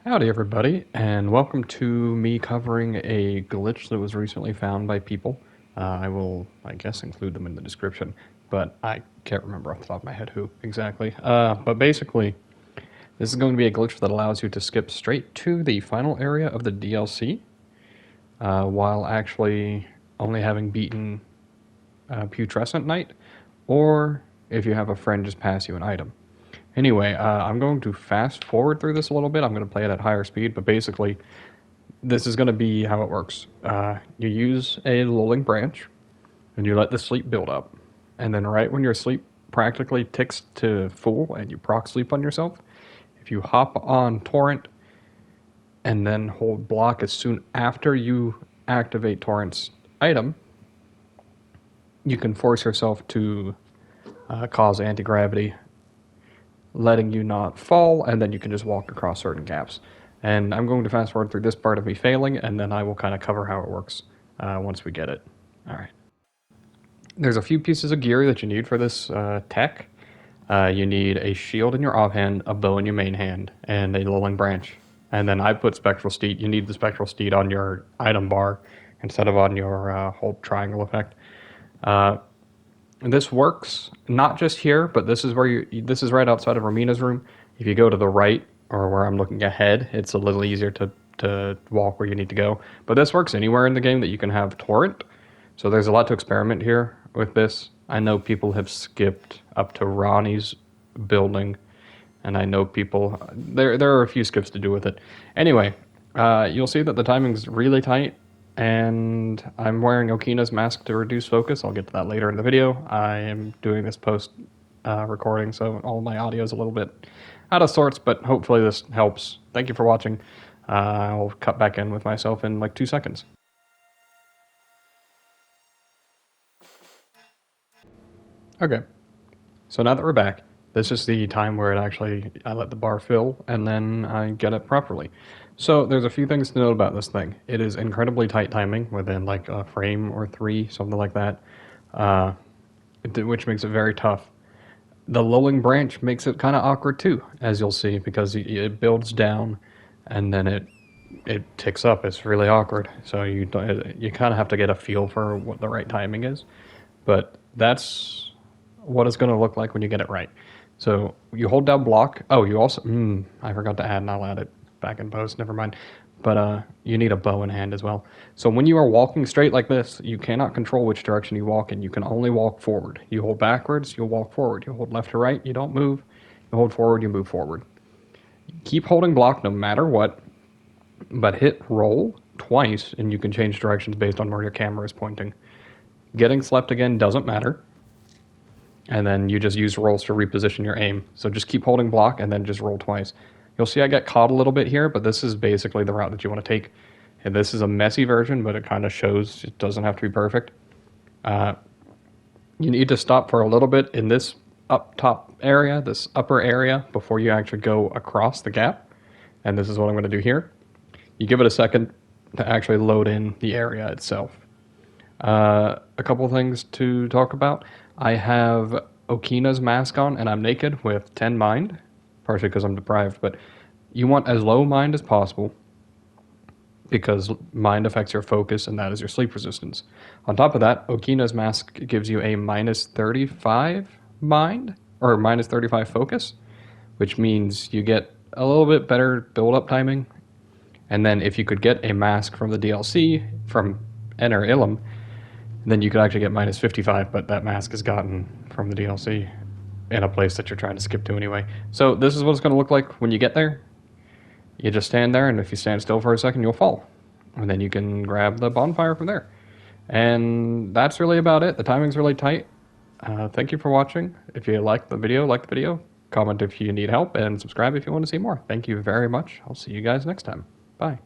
Howdy everybody, and welcome to me covering a glitch that was recently found by people. I will, I guess, include them in the description, but I can't remember off the top of my head who exactly. But basically, this is going to be a glitch that allows you to skip straight to the final area of the DLC, while actually only having beaten Putrescent Knight, or if you have a friend just pass you an item. Anyway, I'm going to fast forward through this a little bit. I'm going to play it at higher speed, but basically, this is going to be how it works. You use a lulling branch, and you let the sleep build up. And then right when your sleep practically ticks to full and you proc sleep on yourself, if you hop on Torrent and then hold block as soon after you activate Torrent's item, you can force yourself to cause anti-gravity, letting you not fall, and then you can just walk across certain gaps. And I'm going to fast forward through this part of me failing, and then I will kind of cover how it works once we get it. Alright. There's a few pieces of gear that you need for this tech. You need a shield in your offhand, a bow in your main hand, and a lulling branch. And then I put Spectral Steed. You need the Spectral Steed on your item bar instead of on your hold triangle effect. And this works not just here, but this is where this is right outside of Romina's room. If you go to the right, or where I'm looking ahead, it's a little easier to walk where you need to go. But this works anywhere in the game that you can have Torrent. So there's a lot to experiment here with this. I know people have skipped up to Ronnie's building, and I know people there are a few skips to do with it. Anyway, you'll see that the timing's really tight. And I'm wearing Okina's mask to reduce focus. I'll get to that later in the video. I am doing this post recording, so all my audio is a little bit out of sorts, but hopefully this helps. Thank you for watching. I'll cut back in with myself in like 2 seconds. Okay, so now that we're back, this is the time where I let the bar fill, and then I get it properly. So there's a few things to note about this thing. It is incredibly tight timing, within like a frame or 3, something like that, which makes it very tough. The lulling branch makes it kind of awkward too, as you'll see, because it builds down, and then it ticks up. It's really awkward. So you kind of have to get a feel for what the right timing is. But that's what it's going to look like when you get it right. So you hold down block. Oh, you also, I forgot to add, and I'll add it back in post, never mind. But you need a bow in hand as well. So when you are walking straight like this, you cannot control which direction you walk in. You can only walk forward. You hold backwards, you'll walk forward. You hold left to right, you don't move. You hold forward, you move forward. Keep holding block no matter what, but hit roll twice, and you can change directions based on where your camera is pointing. Getting slept again doesn't matter. And then you just use rolls to reposition your aim. So just keep holding block and then just roll twice. You'll see I get caught a little bit here, but this is basically the route that you want to take. And this is a messy version, but it kind of shows it doesn't have to be perfect. You need to stop for a little bit in this up top area, this upper area, before you actually go across the gap. And this is what I'm going to do here. You give it a second to actually load in the area itself. A couple things to talk about. I have Okina's mask on, and I'm naked with 10 mind, partially because I'm deprived, but you want as low mind as possible, because mind affects your focus, and that is your sleep resistance. On top of that, Okina's mask gives you a minus 35 mind, or minus 35 focus, which means you get a little bit better build-up timing. And then if you could get a mask from the DLC, from Enter Ilum, then you could actually get minus 55, but that mask is gotten from the DLC in a place that you're trying to skip to anyway. So this is what it's going to look like when you get there. You just stand there, and if you stand still for a second, you'll fall. And then you can grab the bonfire from there. And that's really about it. The timing's really tight. Thank you for watching. If you like the video. Comment if you need help, and subscribe if you want to see more. Thank you very much. I'll see you guys next time. Bye.